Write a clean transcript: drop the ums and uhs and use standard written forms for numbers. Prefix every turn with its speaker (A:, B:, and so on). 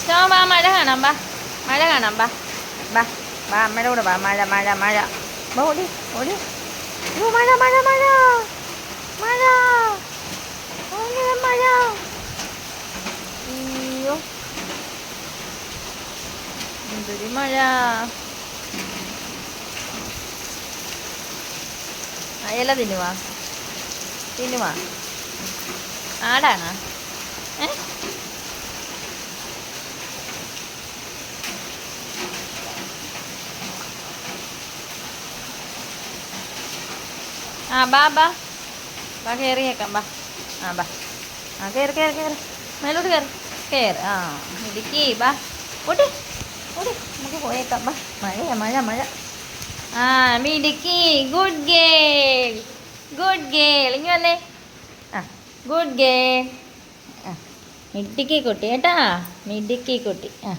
A: സ്റ്റോ വാ, മഴ കാണാം വാ, മഴ കാണാം വാ, വാ വാ അമ്മയുടെ കൂടെ വാ. മഴ മഴ മഴ വാ, ഓടി ഓടി. അയ്യോ മഴ മഴ മഴ മഴ, ഭയങ്കര മഴ. അയ്യോ എന്തൊരു മഴ. ഇല തിന്നുവാ, തിന്നുവാ. ആടാണോ? ഏ ആ ബാ ബാ ബാ, കയറിയേക്കാം ബാ. ആ ബാ, ആ കയറി കയറി കയറി, മേലോട്ട് കയറി കയറി. ആ ഇടുക്കി ബാ, ഓടി ഓടി, നമുക്ക് പോയേക്കാം ബാ. മഴയാ മഴ മഴ. ആ മിടുക്കി, ഗുഡ് ഗേൾ, ഗുഡ് ഗേൾ. ഇനി വന്നേ. ആ ഗുഡ് ഗേൾ. ആ മിടുക്കി കുട്ടി കേട്ടാ, മിടുക്കി കുട്ടി. ആ